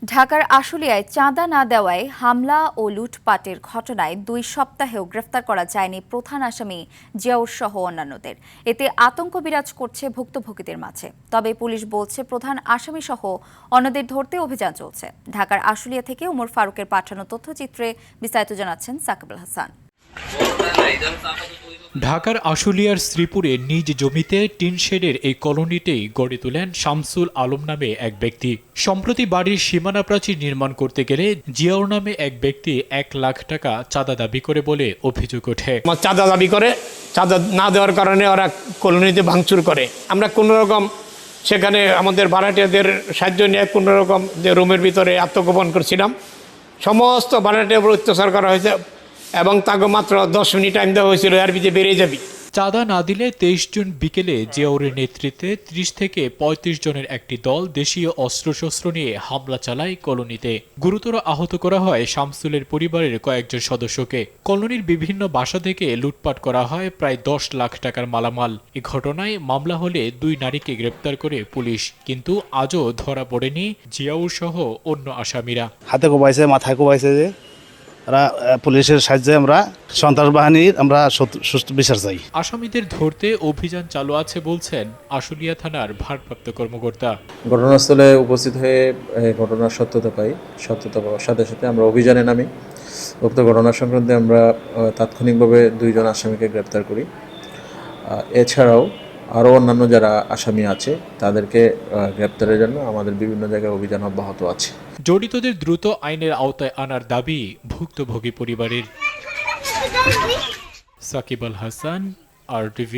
ঢাকার আশুলিয়ায় চাঁদা না দেওয়ায় হামলা ও লুটপাটের ঘটনায় ২ সপ্তাহেও গ্রেফতার করা যায়নি প্রধান আসামি জিয়াউর সহ অন্যান্যদের। এতে আতঙ্ক বিরাজ করছে ভুক্তভোগীদের মাঝে। তবে পুলিশ বলছে প্রধান আসামি সহ অন্যদের ধরতে অভিযান চলছে। ঢাকার আশুলিয়া থেকে ওমর ফারুকের পাঠানো তথ্যচিত্রে বিস্তারিত জানাচ্ছেন সাকিব আল হাসান। ঢাকার আশুলিয়ার শ্রীপুরে নিজ জমিতে টিন শেডের এই কলোনিতেই গড়ে তোলেন শামসুল আলম নামে এক ব্যক্তি। সম্প্রতি বাড়ির সীমানা প্রাচীর নির্মাণ করতে গেলে জিয়াউর নামে এক ব্যক্তি ১ লাখ টাকা চাঁদা দাবি করে বলে অভিযোগ ওঠে। চাঁদা দাবি করে, চাঁদা না দেওয়ার কারণে ওরা কলোনিতে ভাঙচুর করে। আমরা কোনো রকম সেখানে আমাদের ভাড়াটিয়াদের সাহায্য নিয়ে কোনো রকম যে রুমের ভিতরে আত্মগোপন করছিলাম। সমস্ত ভাড়াটিয়ার উপর অত্যাচার করা হয়েছে এবং তাকে মাত্র 10 মিনিট টাইম দেওয়া হয়েছিল, এর ভিতরে বেরিয়ে যাবি। চাঁদা না দিলে ২৩ জুন বিকেলে জিয়াউরের নেতৃত্বে ৩০ থেকে ৩৫ জনের একটি দল দেশীয় অস্ত্রশস্ত্র নিয়ে হামলা চালায় কলোনিতে। গুরুতর আহত করা হয় শামসুলের পরিবারের কয়েকজন সদস্যকে। কলোনির বিভিন্ন বাসা থেকে লুটপাট করা হয় প্রায় ১০ লাখ টাকার মালামাল। এ ঘটনায় মামলা হলে ২ নারীকে গ্রেপ্তার করে পুলিশ, কিন্তু আজও ধরা পড়েনি জিয়াউর সহ অন্য আসামিরা। হাতে কোবাইছে, মাথায় কোবাইছে। যে পুলিশের সাহায্যে আমরা সন্ত্রাস বাহিনীর সুষ্ঠু বিচার চাই। আসামিদের ধরতে অভিযান চালু আছে বলছেন আশুলিয়া থানার ভারপ্রাপ্ত কর্মকর্তা। ঘটনাস্থলে উপস্থিত হয়ে ঘটনার সত্যতা পাই। সত্যতা পাওয়ার সাথে সাথে আমরা অভিযানে নামি। উক্ত ঘটনা সংক্রান্তে আমরা তাৎক্ষণিকভাবে 2 জন আসামিকে গ্রেপ্তার করি। এছাড়াও আরও অন্যান্য যারা আসামি আছে তাদেরকে গ্রেপ্তারের জন্য আমাদের বিভিন্ন জায়গায় অভিযান অব্যাহত আছে। জড়িতদের দ্রুত আইনের আওতায় আনার দাবি ভুক্তভোগী পরিবারের। সাকিব আল হাসান, RTV।